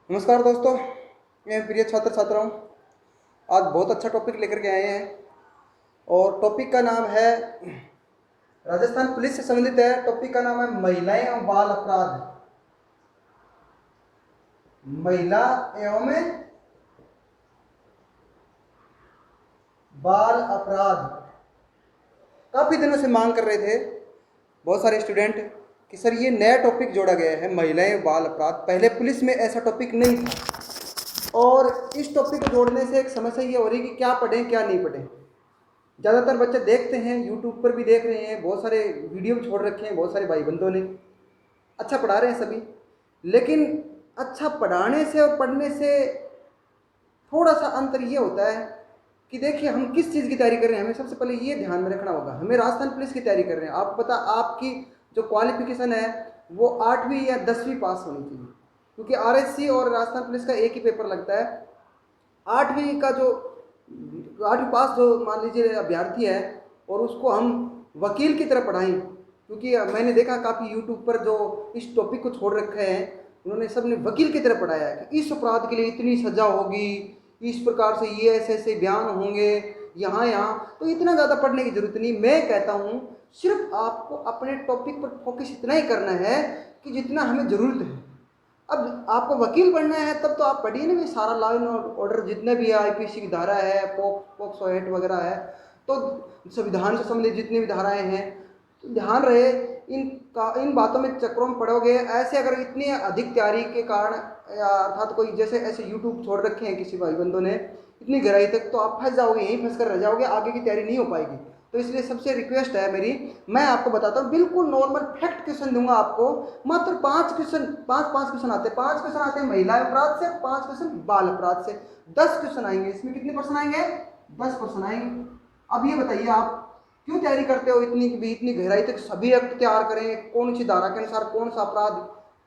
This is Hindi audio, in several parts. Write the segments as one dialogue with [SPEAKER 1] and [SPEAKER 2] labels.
[SPEAKER 1] नमस्कार दोस्तों, मैं प्रिय छात्र छात्राओं। आज बहुत अच्छा टॉपिक लेकर के आए हैं और टॉपिक का नाम है राजस्थान पुलिस से संबंधित है। टॉपिक का नाम है महिलाएं और बाल अपराध। महिला एवं बाल अपराध काफ़ी दिनों से मांग कर रहे थे बहुत सारे स्टूडेंट कि सर ये नया टॉपिक जोड़ा गया है, महिलाएं बाल अपराध। पहले पुलिस में ऐसा टॉपिक नहीं था और इस टॉपिक को जोड़ने से एक समस्या ये हो रही है कि क्या पढ़ें क्या नहीं पढ़ें। ज़्यादातर बच्चे देखते हैं, यूट्यूब पर भी देख रहे हैं, बहुत सारे वीडियो भी छोड़ रखे हैं बहुत सारे भाई बंधुओं ने। अच्छा पढ़ा रहे हैं सभी, लेकिन अच्छा पढ़ाने से और पढ़ने से थोड़ा सा अंतर ये होता है कि देखिए हम किस चीज़ की तैयारी कर रहे हैं। हमें सबसे पहले ये ध्यान में रखना होगा, हमें राजस्थान पुलिस की तैयारी कर रहे हैं। आपको पता आपकी जो क्वालिफिकेशन है वो 8वीं या 10वीं पास होनी चाहिए, क्योंकि RSC और राजस्थान पुलिस का एक ही पेपर लगता है। 8वीं का जो 8वीं पास जो मान लीजिए अभ्यर्थी है और उसको हम वकील की तरह पढ़ाएं, क्योंकि मैंने देखा काफ़ी यूट्यूब पर जो इस टॉपिक को छोड़ रखे हैं उन्होंने सबने वकील की तरह पढ़ाया है कि इस अपराध के लिए इतनी सज़ा होगी, इस प्रकार से ये ऐसे ऐसे बयान होंगे यहाँ यहाँ। तो इतना ज़्यादा पढ़ने की जरूरत नहीं। मैं कहता हूँ सिर्फ आपको अपने टॉपिक पर फोकस इतना ही करना है कि जितना हमें ज़रूरत है। अब आपको वकील बनना है तब तो आप पढ़िए ना भी सारा लॉ एंड ऑर्डर जितने भी है, IPC की धारा है, पॉक्सो एक्ट वगैरह है, तो संविधान से संबंधित जितनी भी धाराएं हैं। तो ध्यान रहे इन बातों में चक्रों में पड़ोगे ऐसे। अगर इतनी अधिक तैयारी के कारण या अर्थात कोई जैसे ऐसे यूट्यूब छोड़ रखे हैं किसी भाई बंधुओं ने इतनी गहराई तक, तो आप फंस जाओगे, यहीं फंस कर रह जाओगे, आगे की तैयारी नहीं हो पाएगी। तो इसलिए सबसे रिक्वेस्ट है मेरी, मैं आपको बताता हूँ बिल्कुल नॉर्मल फैक्ट क्वेश्चन दूंगा आपको। मात्र 5 क्वेश्चन, 5 क्वेश्चन आते हैं। 5 क्वेश्चन आते हैं महिला अपराध से, 5 क्वेश्चन बाल अपराध से। 10 क्वेश्चन आएंगे। इसमें कितने परसेंट आएंगे? 10% आएंगे। अब ये बताइए आप क्यों तैयारी करते हो इतनी गहराई तक सभी एक्ट तैयार करें, कौन सी धारा के अनुसार कौन सा अपराध,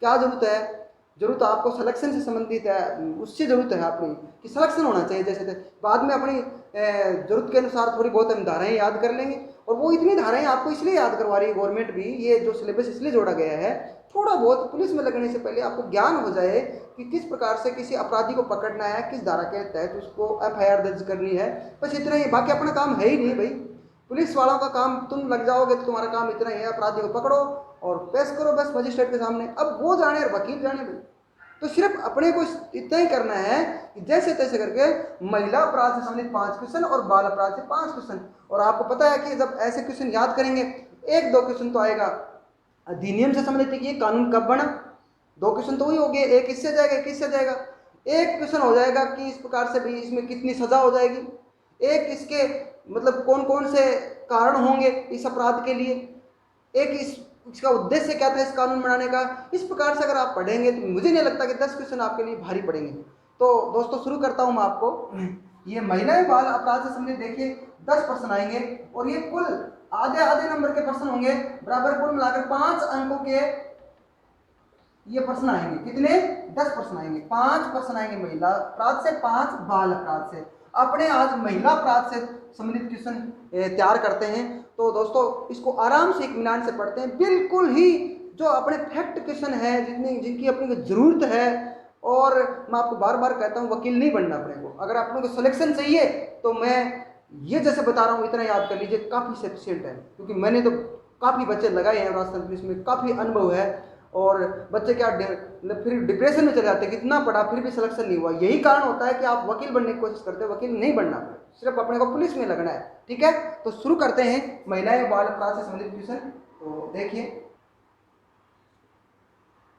[SPEAKER 1] क्या जरूरत है? जरूरत आपको सिलेक्शन से संबंधित है, उससे जरूरत है आपकी कि सिलेक्शन होना चाहिए। जैसे बाद में अपनी जरूरत के अनुसार थोड़ी बहुत हम धाराएं याद कर लेंगे, और वो इतनी धाराएं आपको इसलिए याद करवा रही है गवर्नमेंट भी, ये जो सिलेबस इसलिए जोड़ा गया है थोड़ा बहुत पुलिस में लगने से पहले आपको ज्ञान हो जाए कि किस प्रकार से किसी अपराधी को पकड़ना है, किस धारा के तहत उसको FIR दर्ज करनी है। बस इतना ही, बाकी अपना काम है ही नहीं भाई। पुलिस वालों का काम, तुम लग जाओगे तो तुम्हारा काम इतना ही है, अपराधी को पकड़ो और पेश करो बस मजिस्ट्रेट के सामने। अब वो जाने और वकील जाने भाई। तो सिर्फ अपने को इतना ही करना है कि जैसे तैसे करके महिला अपराध से संबंधित 5 क्वेश्चन और बाल अपराध से 5 क्वेश्चन। और आपको पता है कि जब ऐसे क्वेश्चन याद करेंगे, 1-2 क्वेश्चन तो आएगा अधिनियम से संबंधित, ये कानून कब बना, 2 क्वेश्चन तो वही हो गए, एक इससे जाएगा एक इससे जाएगा। एक क्वेश्चन हो जाएगा कि इस प्रकार से भी इसमें कितनी सजा हो जाएगी, एक इसके मतलब कौन कौन से कारण होंगे इस अपराध के लिए, एक इसका उद्देश्य क्या था इस कानून बनाने का। इस प्रकार से अगर आप पढ़ेंगे तो मुझे नहीं लगता कि 10 क्वेश्चन आपके लिए भारी पड़ेंगे। तो दोस्तों शुरू करता हूं मैं आपको। ये महिला बाल अपराध से संबंधित देखिए 10% आएंगे और ये कुल आधे आधे नंबर के प्रश्न होंगे, बराबर कुल मिलाकर 5 अंकों के ये प्रश्न आएंगे। कितने? 10% आएंगे। 5% आएंगे महिला अपराध से, 5 बाल अपराध से। अपने आज महिला अपराध से संबंधित क्वेश्चन तैयार करते हैं। तो दोस्तों इसको आराम से इत्मीनान से पढ़ते हैं, बिल्कुल ही जो अपने फैक्ट क्वेश्चन है जिनकी अपने को जरूरत है। और मैं आपको बार बार कहता हूँ वकील नहीं बनना अपने को, अगर अपने को सिलेक्शन चाहिए तो मैं ये जैसे बता रहा हूँ इतना याद कर लीजिए, काफ़ी सफिशिएंट है। क्योंकि मैंने तो काफ़ी बच्चे लगाए हैं राजस्थान पुलिस में, काफ़ी अनुभव है। और बच्चे क्या फिर डिप्रेशन में चले जाते हैं, कितना पढ़ा फिर भी सिलेक्शन नहीं हुआ। यही कारण होता है कि आप वकील बनने की कोशिश करते हो। वकील नहीं बनना, सिर्फ अपने को पुलिस में लगना है। ठीक है, तो शुरू करते हैं महिलाएं बाल अपराध से संबंधित क्वेश्चन। तो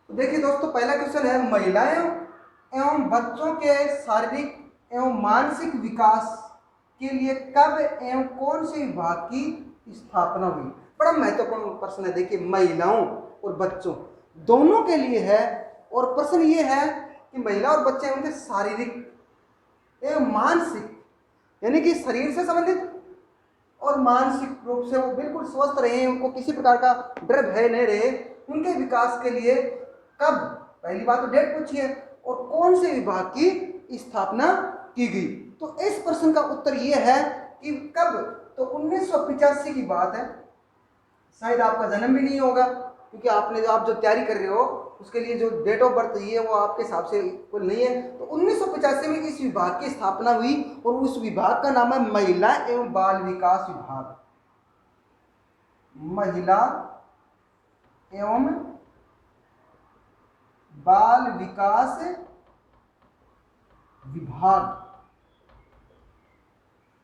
[SPEAKER 1] देखिए दोस्तों, पहला क्वेश्चन है महिलाएं एवं बच्चों के शारीरिक एवं मानसिक विकास के लिए कब एवं कौन से विभाग की स्थापना हुई? बड़ा महत्वपूर्ण प्रश्न है। देखिए महिलाओं और बच्चों दोनों के लिए है, और प्रश्न ये है कि महिला और बच्चे उनके शारीरिक एवं मानसिक, यानी कि शरीर से संबंधित और मानसिक रूप से वो बिल्कुल स्वस्थ रहे, उनको किसी प्रकार का डर भय नहीं रहे, उनके विकास के लिए कब, पहली बात तो डेट पूछिए, और कौन से विभाग की स्थापना की गई। तो इस प्रश्न का उत्तर यह है कि कब, तो 1985 की बात है। शायद आपका जन्म भी नहीं होगा, क्योंकि आपने आप जो तैयारी कर रहे हो उसके लिए जो डेट ऑफ बर्थ है वो आपके हिसाब से कुल नहीं है। तो 1985 में इस विभाग की स्थापना हुई और उस विभाग का नाम है महिला एवं बाल विकास विभाग। महिला एवं बाल विकास विभाग।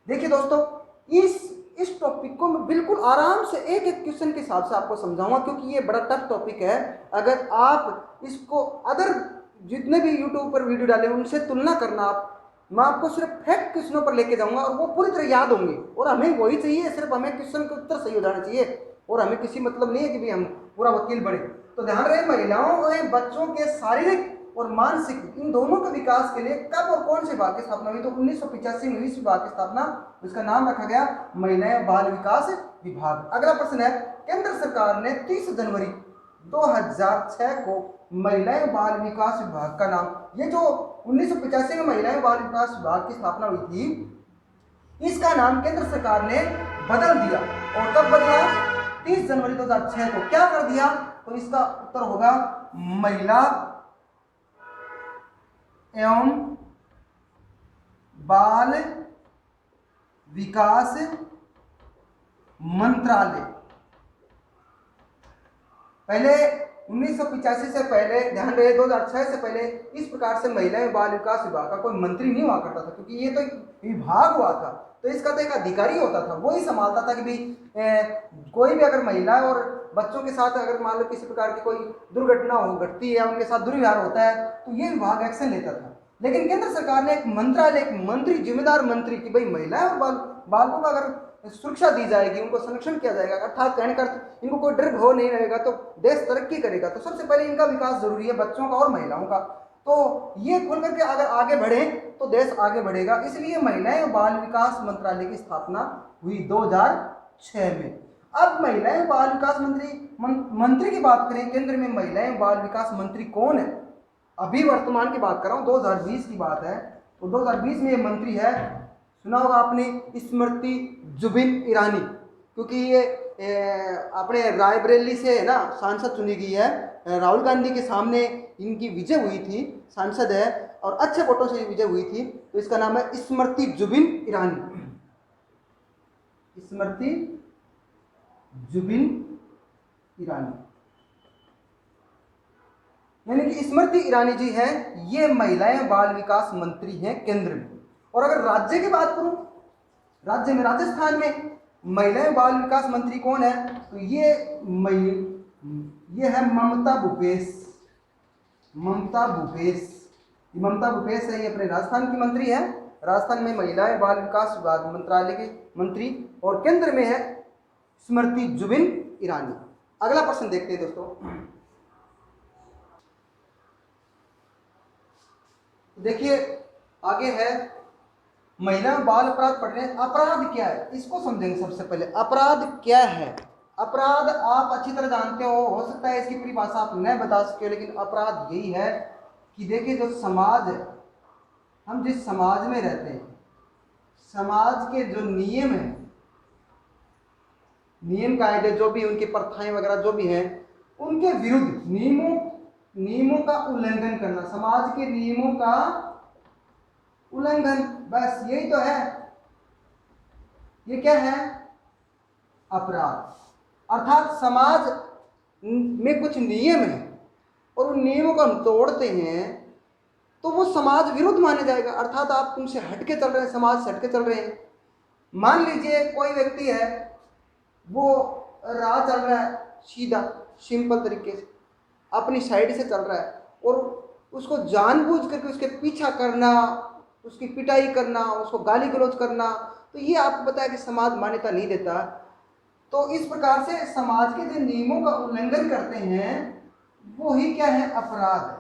[SPEAKER 1] देखिए दोस्तों, इस टॉपिक को मैं बिल्कुल आराम से एक एक क्वेश्चन के हिसाब से आपको समझाऊंगा, क्योंकि ये बड़ा टफ टॉपिक है। अगर आप इसको अदर जितने भी यूट्यूब पर वीडियो डाले उनसे तुलना करना आप, मैं आपको सिर्फ फैक्ट क्वेश्चनों पर लेके जाऊंगा और वो पूरी तरह याद होंगे। और हमें वही चाहिए, सिर्फ हमें क्वेश्चन के उत्तर सही हो जाना चाहिए और हमें किसी मतलब नहीं है कि भी हम पूरा वकील बने। तो ध्यान रहे, महिलाओं और बच्चों के शारीरिक और मानसिक इन दोनों के विकास के लिए कब और कौन से विभाग की स्थापना हुई? तो 1985 में इस विभाग की स्थापना, इसका नाम रखा गया महिला एवं बाल विकास विभाग। अगला प्रश्न है, केंद्र सरकार ने 30 जनवरी 2006 को महिला एवं बाल विकास विभाग का नाम, ये जो 1985 में महिला एवं बाल विकास विभाग की स्थापना हुई थी, इसका नाम केंद्र सरकार ने बदल दिया। और कब बदला? 30 जनवरी 2006 को। क्या कर दिया? तो इसका उत्तर होगा महिला एवं बाल विकास मंत्रालय। पहले 1985 से पहले, ध्यान रहे 2006 से पहले इस प्रकार से महिला एवं बाल विकास विभाग का कोई मंत्री नहीं हुआ करता था, क्योंकि ये तो एक विभाग हुआ था। तो इसका तो एक अधिकारी होता था, वो ही संभालता था कि भाई कोई भी अगर महिला और बच्चों के साथ अगर मान लो किसी प्रकार की कोई दुर्घटना हो घटती है, उनके साथ दुर्व्यवहार होता है, तो ये विभाग एक्शन लेता था। लेकिन केंद्र सरकार ने एक मंत्रालय, एक मंत्री, जिम्मेदार मंत्री की भाई महिला और बालकों का अगर सुरक्षा दी जाएगी, उनको संरक्षण किया जाएगा, अर्थात कहने का इनको कोई डर भय नहीं रहेगा तो देश तरक्की करेगा। तो सबसे पहले इनका विकास जरूरी है, बच्चों का और महिलाओं का। तो ये खुल करके अगर आगे बढ़े तो देश आगे बढ़ेगा। इसलिए महिला एवं बाल विकास मंत्रालय की स्थापना हुई 2006 में। अब महिला एवं बाल विकास मंत्री की बात करें, केंद्र में महिला एवं बाल विकास मंत्री कौन है? अभी वर्तमान की बात कर रहा हूं, 2020 की बात है। तो 2020 में ये मंत्री है, सुना होगा आपने, स्मृति जुबिन ईरानी, क्योंकि ये अपने रायबरेली से है ना सांसद चुनी गई है। राहुल गांधी के सामने इनकी विजय हुई थी, सांसद है और अच्छे वोटों से विजय हुई थी। तो इसका नाम है स्मृति जुबिन ईरानी। स्मृति जुबिन ईरानी, यानी कि स्मृति ईरानी जी हैं, ये महिला एवं बाल विकास मंत्री हैं केंद्र में। और अगर राज्य की बात करूं, राज्य में राजस्थान में महिला एवं बाल विकास मंत्री कौन है? तो ये है ममता भूपेश। ममता भूपेश है, ये अपने राजस्थान की मंत्री है। राजस्थान में महिला एवं बाल विकास विभाग मंत्रालय के मंत्री, और केंद्र में है स्मृति जुबिन ईरानी। अगला प्रश्न देखते हैं दोस्तों। देखिए आगे है, महिला बाल अपराध पढ़ रहे हैं। अपराध क्या है इसको समझेंगे। सबसे पहले अपराध क्या है? अपराध आप अच्छी तरह जानते हो सकता है इसकी परिभाषा आप न बता सके हो, लेकिन अपराध यही है कि देखिए जो समाज है, हम जिस समाज में रहते हैं, समाज के जो नियम है, नियम कायदे जो भी उनकी प्रथाएं वगैरह जो भी हैं, उनके विरुद्ध नियमों का उल्लंघन करना, समाज के नियमों का उल्लंघन, बस यही तो है। ये क्या है? अपराध। अर्थात समाज में कुछ नियम है और उन नियमों को हम तोड़ते हैं तो वो समाज विरुद्ध माने जाएगा। अर्थात आप तुमसे हटके चल रहे हैं, समाज से हटके चल रहे हैं। मान लीजिए कोई व्यक्ति है, वो राह चल रहा है सीधा सिंपल तरीके से, अपनी साइड से चल रहा है, और उसको जानबूझ करके उसके पीछा करना, उसकी पिटाई करना, उसको गाली गलौज करना, तो ये आपको पता है कि समाज मान्यता नहीं देता। तो इस प्रकार से समाज के जो नियमों का उल्लंघन करते हैं वो ही क्या है? अपराध है।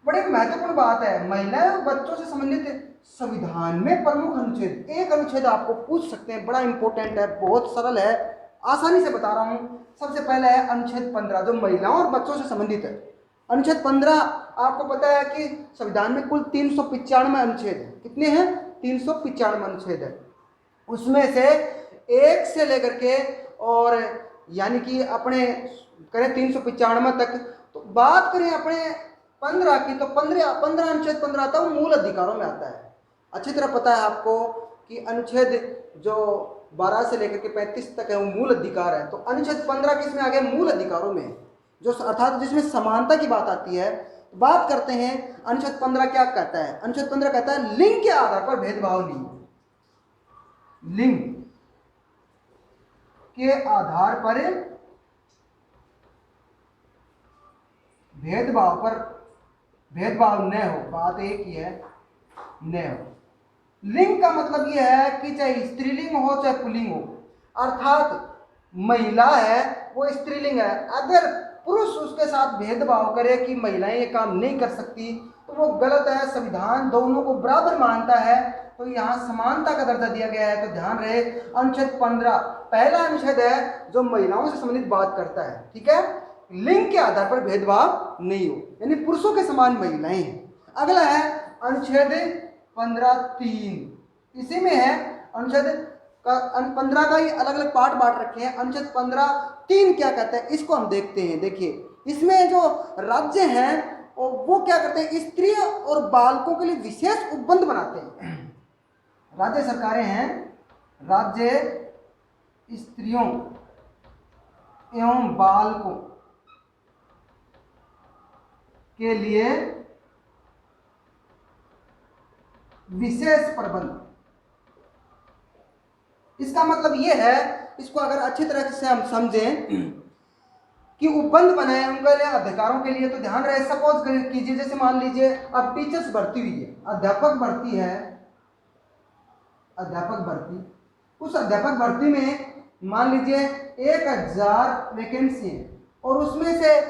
[SPEAKER 1] बड़ी महत्वपूर्ण बात है। महिला और बच्चों से संबंधित संविधान में प्रमुख अनुच्छेद, एक अनुच्छेद आपको पूछ सकते हैं, बड़ा इंपॉर्टेंट है, बहुत सरल है, आसानी से बता रहा हूं। सबसे पहला है अनुच्छेद 15, जो महिलाओं और बच्चों से संबंधित है। अनुच्छेद 15 आपको पता है कि संविधान में कुल 395 अनुच्छेद है। कितने हैं? 395 अनुच्छेद है। उसमें से 1 से लेकर के और यानी कि अपने करें 395 तक, तो बात करें अपने 15 की, तो 15 अनुच्छेद 15 आता है वो मूल अधिकारों में आता है। अच्छी तरह पता है आपको कि अनुच्छेद जो 12 से लेकर के 35 तक है वो मूल अधिकार है। तो अनुच्छेद 15 किस में आ गया? मूल अधिकारों में, जो अर्थात जिसमें समानता की बात आती है। बात करते हैं अनुच्छेद 15 क्या कहता है। अनुच्छेद 15 कहता है लिंग के आधार पर भेदभाव नहीं। लिंग के आधार पर भेदभाव न हो, बात एक ही है, न हो। लिंग का मतलब यह है कि चाहे स्त्रीलिंग हो चाहे पुल्लिंग हो, अर्थात महिला है वो स्त्रीलिंग है, अगर पुरुष उसके साथ भेदभाव करे कि महिलाएं ये काम नहीं कर सकती तो वो गलत है। संविधान दोनों को बराबर मानता है, तो यहाँ समानता का दर्जा दिया गया है। तो ध्यान रहे अनुच्छेद 15 पहला अनुच्छेद है जो महिलाओं से संबंधित बात करता है, ठीक है। लिंग के आधार पर भेदभाव नहीं हो, यानी पुरुषों के समान महिलाएं हैं। अगला है अनुच्छेद 15(3), इसी में है अनुच्छेद 15 का ही अलग अलग पार्ट बांट रखे हैं। अनुच्छेद 15(3) क्या कहता है इसको हम देखते हैं। देखिए इसमें जो राज्य हैं वो क्या करते हैं, स्त्रियों और बालकों के लिए विशेष उपबंध बनाते हैं। राज्य सरकारें हैं, राज्य स्त्रियों एवं बालकों के लिए विशेष प्रबंध। इसका मतलब यह है, इसको अगर अच्छी तरह से हम समझें कि उपबंध बनाए उनके लिए अधिकारों के लिए। तो ध्यान रहे सपोज कीजिए, जैसे मान लीजिए अब टीचर्स भर्ती हुई है, अध्यापक भर्ती है, अध्यापक भर्ती, उस अध्यापक भर्ती में मान लीजिए 1000 वैकेंसी है और उसमें से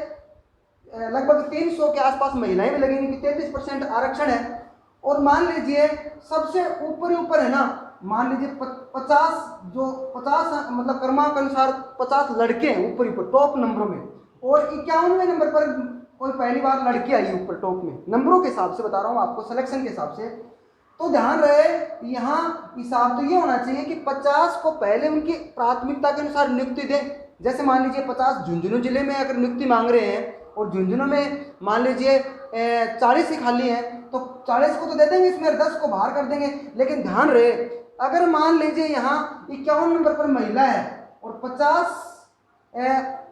[SPEAKER 1] लगभग 300 के आसपास महिलाएं भी लगेंगी, 33% आरक्षण है। और मान लीजिए सबसे ऊपर है ना, मान लीजिए 50 मतलब क्रमांक अनुसार 50 लड़के हैं ऊपर टॉप नंबरों में, और 51वें नंबर पर कोई पहली बार लड़की आई ऊपर टॉप में, नंबरों के हिसाब से बता रहा हूँ आपको, सिलेक्शन के हिसाब से। तो ध्यान रहे यहाँ हिसाब तो ये होना चाहिए कि 50 को पहले उनकी प्राथमिकता के अनुसार नियुक्ति दें। जैसे मान लीजिए 50 झुंझुनू जिले में अगर नियुक्ति मांग रहे हैं और झुंझुनू में मान लीजिए 40 ही खाली हैं, तो 40 को तो दे देंगे, इसमें 10 को बाहर कर देंगे। लेकिन ध्यान रहे अगर मान लीजिए यहाँ 51 नंबर पर महिला है और 50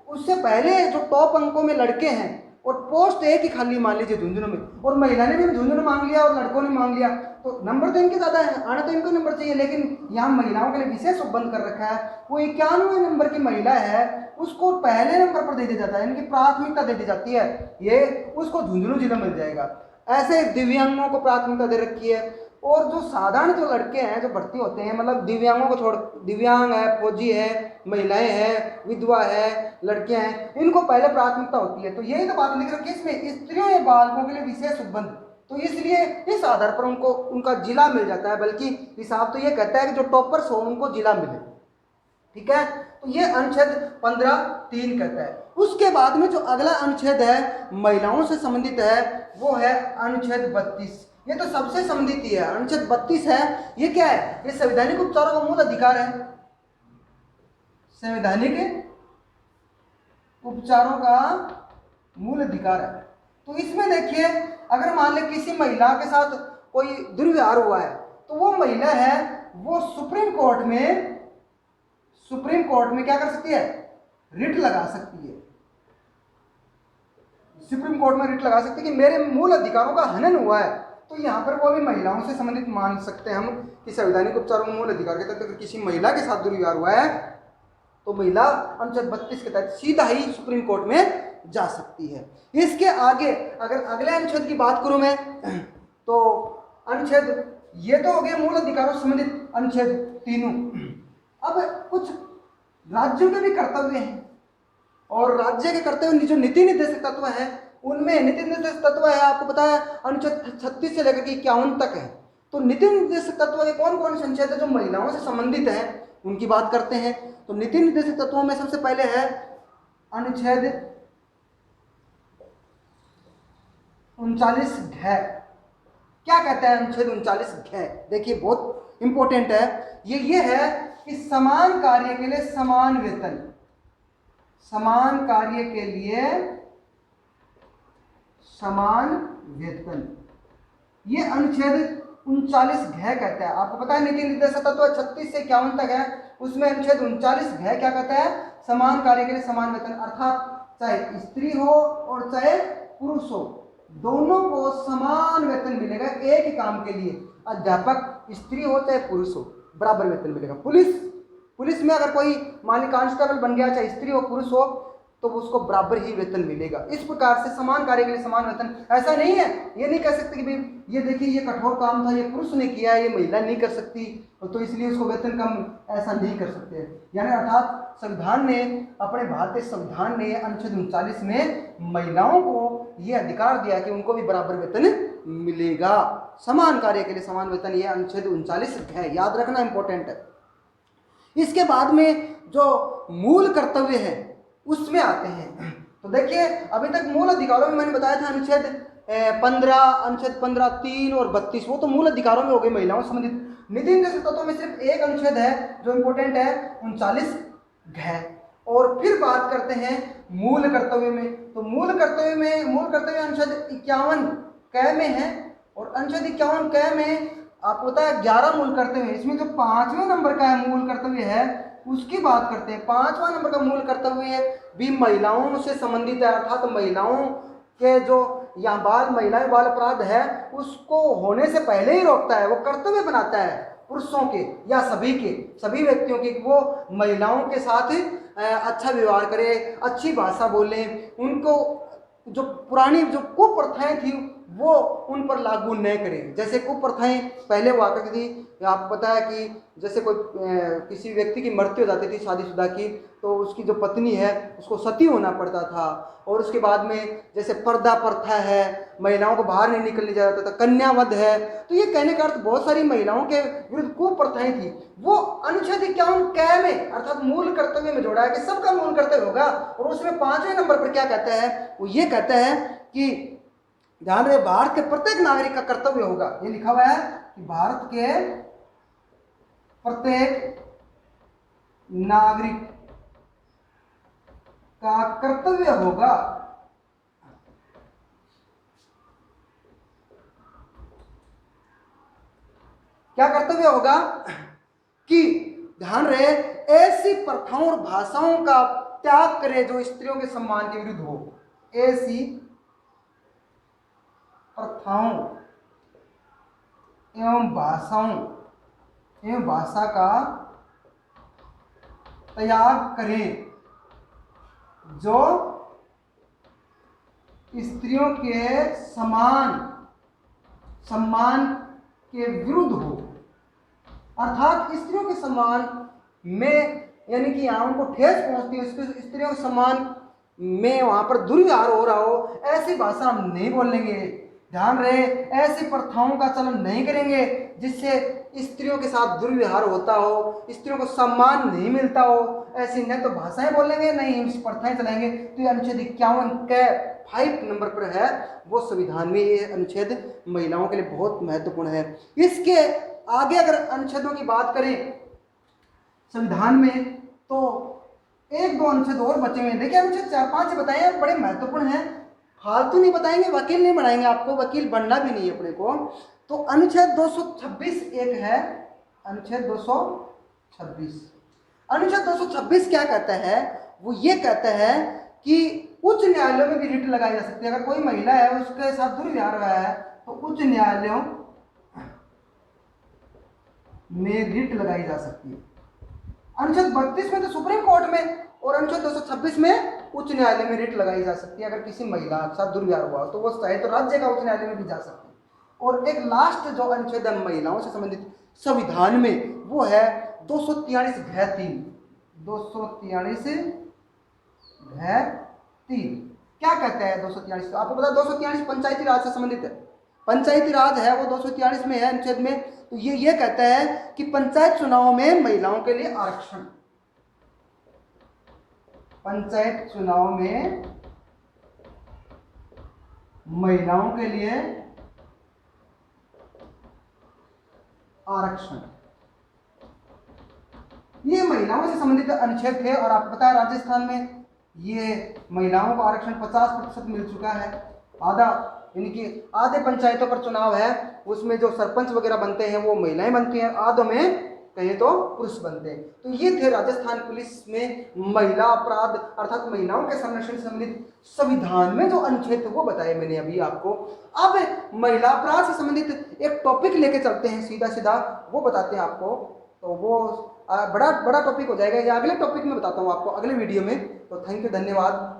[SPEAKER 1] उससे पहले जो टॉप अंकों में लड़के हैं और पोस्ट एक ही खाली मान लीजिए झुंझुनू में, और महिला ने भी झुंझुनू मांग लिया और लड़कों ने मांग लिया, तो नंबर तो इनके ज़्यादा है, आना तो इनको नंबर चाहिए। लेकिन यहाँ महिलाओं के लिए विशेष उपबंध कर रखा है, वो 91वें नंबर की महिला है उसको पहले नंबर पर दे दिया जाता है, इनकी प्राथमिकता दे दी जाती है, ये उसको झुंझुनू जिला मिल जाएगा। ऐसे दिव्यांगों को प्राथमिकता दे रखी है। और जो साधारण जो लड़के हैं जो भर्ती होते हैं, मतलब दिव्यांगों को छोड़, दिव्यांग है, फौजी है, महिलाएं हैं, विधवा है, लड़कियां हैं, इनको पहले प्राथमिकता होती है। तो यही तो बात लिख रखी है इसमें, स्त्रियों या बालकों के लिए विशेष उपबंध, तो इसलिए इस आधार पर उनको उनका जिला मिल जाता है। बल्कि हिसाब तो ये कहता है कि जो टॉपर्स हो उनको जिला मिले, ठीक है। तो ये अनुच्छेद 15(3) कहता है। उसके बाद में जो अगला अनुच्छेद है महिलाओं से संबंधित है वो है अनुच्छेद 32। ये तो सबसे संबंधित ही है। अनुच्छेद 32 है, ये क्या है, ये संवैधानिक उपचारों का मूल अधिकार है, संवैधानिक उपचारों का मूल अधिकार है। तो इसमें देखिए अगर मान ले किसी महिला के साथ कोई दुर्व्यवहार हुआ है तो वो महिला है वो सुप्रीम कोर्ट में क्या कर सकती है, रिट लगा सकती है, सुप्रीम कोर्ट में रिट लगा सकती है कि मेरे मूल अधिकारों का हनन हुआ है। तो यहाँ पर वो भी महिलाओं से संबंधित मान सकते हैं हम कि संवैधानिक उपचारों में मूल अधिकार के तहत अगर किसी महिला के साथ दुर्व्यवहार हुआ है तो महिला अनुच्छेद 32 के तहत सीधा ही सुप्रीम कोर्ट में जा सकती है। इसके आगे अगर अगले अनुच्छेद की बात करूं मैं तो अनुच्छेद, ये तो हो गए मूल अधिकारों से संबंधित अनुच्छेद तीनों। अब कुछ राज्यों के भी कर्तव्य हैं और राज्य के कर्तव्य जो नीति निर्देशक तत्व है उनमें नीति निर्देशक तत्व है, आपको पता है अनुच्छेद 36 से लेकर के 51 तक है। तो नीति निर्देशक तत्व के कौन कौन से अनुच्छेद है जो महिलाओं से संबंधित है उनकी बात करते हैं। तो नीति निर्देशक तत्वों में सबसे पहले है अनुच्छेद 39 घ। क्या कहता है अनुच्छेद 39 घ? देखिए बहुत इंपॉर्टेंट है ये है कि समान कार्य के लिए समान वेतन, समान कार्य के लिए समान वेतन, ये अनुच्छेद 39 घ कहता है। आपको पता है नीति निर्देशक तत्व 36 से 51 तक है, उसमें अनुच्छेद 39 घ क्या कहता है, समान कार्य के लिए समान वेतन, अर्थात चाहे स्त्री हो और चाहे पुरुष हो, दोनों को समान वेतन मिलेगा एक ही काम के लिए। अध्यापक स्त्री हो चाहे पुरुष हो, बराबर वेतन मिलेगा। पुलिस में अगर कोई मान ली कांस्टेबल बन गया, चाहे स्त्री हो पुरुष हो, तो उसको बराबर ही वेतन मिलेगा। इस प्रकार से समान कार्य के लिए समान वेतन। ऐसा नहीं है, ये नहीं कह सकते कि भाई ये देखिए ये कठोर काम था, ये पुरुष ने किया है, ये महिला नहीं कर सकती, तो इसलिए उसको वेतन कम, ऐसा नहीं कर सकते। यानी अर्थात संविधान ने, अपने भारतीय संविधान ने अनुच्छेद 39 में महिलाओं को ये अधिकार दिया कि उनको भी बराबर वेतन मिलेगा, समान कार्य के लिए समान वेतन, ये अनुच्छेद 39 है, याद रखना इंपॉर्टेंट है। इसके बाद में जो मूल कर्तव्य है उसमें आते हैं। तो देखिए अभी तक मूल अधिकारों में मैंने बताया था अनुच्छेद 15, अनुच्छेद 15, 3 और 32, वो तो मूल अधिकारों में हो गए महिलाओं से संबंधित। नीति निर्देशक तत्वों में सिर्फ एक अनुच्छेद है जो इंपॉर्टेंट है, 39 घ। और फिर बात करते हैं मूल कर्तव्य में। तो मूल कर्तव्य अनुच्छेद 51 क में है, और अनुच्छेद 51 क में आपको पता है 11 मूल कर्तव्य है। इसमें जो 5वें नंबर का मूल कर्तव्य है उसकी बात करते हैं। 5वां नंबर का मूल कर्तव्य भी महिलाओं से संबंधित है, अर्थात महिलाओं के जो यहाँ महिलाएं बाल अपराध है उसको होने से पहले ही रोकता है, वो कर्तव्य बनाता है पुरुषों के या सभी व्यक्तियों के, वो महिलाओं के साथ अच्छा व्यवहार करे, अच्छी भाषा बोले, उनको जो पुरानी जो कुप्रथाएं थी वो उन पर लागू न करें। जैसे कुप्रथाएं पहले हुआ करती थी, आपको पता है कि जैसे कोई किसी व्यक्ति की मृत्यु हो जाती थी शादीशुदा की, तो उसकी जो पत्नी है उसको सती होना पड़ता था। और उसके बाद में जैसे पर्दा प्रथा है, महिलाओं को बाहर नहीं निकलने दिया जाता था, कन्यावध है। तो ये कहने का अर्थ बहुत सारी महिलाओं के विरुद्ध कुप्रथाएं थी, वो अनुच्छेद 51 क में अर्थात मूल कर्तव्य में जोड़ा है कि सबका मूल कर्तव्य होगा। और उसमें 5वें नंबर पर क्या कहता है, वो ये कहता है कि ध्यान रहे, भारत के प्रत्येक नागरिक का कर्तव्य होगा, ये लिखा हुआ है कि भारत के प्रत्येक नागरिक का कर्तव्य होगा क्या कर्तव्य होगा कि ध्यान रहे ऐसी प्रथाओं और भाषाओं का त्याग करे जो स्त्रियों के सम्मान के विरुद्ध हो। ऐसी प्रथाओं एवं भाषा का त्याग करें जो स्त्रियों के सम्मान के विरुद्ध हो। अर्थात स्त्रियों के सम्मान में यानी कि यहाँ उनको ठेस पहुंचती है, स्त्रियों के सम्मान में वहां पर दुर्व्यवहार हो रहा हो, ऐसी भाषा हम नहीं बोलेंगे। ध्यान रहे, ऐसी प्रथाओं का चलन नहीं करेंगे जिससे स्त्रियों के साथ दुर्व्यवहार होता हो, स्त्रियों को सम्मान नहीं मिलता हो, ऐसी न तो भाषाएं बोलेंगे नहीं प्रथाएं चलाएंगे। तो ये अनुच्छेद 51 के 5 नंबर पर है, वो संविधान में ये अनुच्छेद महिलाओं के लिए बहुत महत्वपूर्ण है। इसके आगे अगर अनुच्छेदों की बात करें संविधान में तो 1-2 अनुच्छेद और बचे हुए हैं। देखिए अनुच्छेद 4-5 बताए बड़े महत्वपूर्ण हैं, फालतू नहीं बताएंगे, वकील नहीं बनाएंगे आपको, वकील बनना भी नहीं है अपने को। तो अनुच्छेद 226 एक है, अनुच्छेद 226 क्या कहता है, वो ये कहता है कि उच्च न्यायालयों में भी रिट लगाई जा सकती है। अगर कोई महिला है उसके साथ दुर्व्यवहार हुआ है तो उच्च न्यायालयों में रिट लगाई जा सकती है। अनुच्छेद 32 में तो सुप्रीम कोर्ट में, और अनुच्छेद 226 में उच्च न्यायालय में रिट लगाई जा सकती है। अगर किसी महिला के साथ दुर्व्यवहार हुआ तो वो चाहे तो राज्य का उच्च न्यायालय में भी जा सकती है। और एक लास्ट जो अनुच्छेद है महिलाओं से संबंधित संविधान में, वो है 243 घ 3। 243 घ 3 क्या कहता है 243? आपको पता है 243 पंचायती राज से संबंधित है, पंचायती राज है वो 243 में है अनुच्छेद में। तो ये कहता है कि पंचायत चुनाव में महिलाओं के लिए आरक्षण, पंचायत चुनाव में महिलाओं के लिए आरक्षण, ये महिलाओं से संबंधित अनुच्छेद थे। और आपको पता है राजस्थान में ये महिलाओं को आरक्षण 50% मिल चुका है। आधा यानी कि आधे पंचायतों पर चुनाव है, उसमें जो सरपंच वगैरह बनते हैं वो महिलाएं बनती हैं, आधों में कहें तो पुरुष बनते हैं। तो ये थे राजस्थान पुलिस में महिला अपराध अर्थात महिलाओं के संरक्षण से संबंधित संविधान में जो अनुच्छेद थे वो बताए मैंने अभी आपको। अब महिला अपराध से संबंधित एक टॉपिक लेके चलते हैं, सीधा सीधा वो बताते हैं आपको। तो वो बड़ा बड़ा टॉपिक हो जाएगा, या अगले टॉपिक में बताता हूँ आपको अगले वीडियो में। तो थैंक यू, धन्यवाद।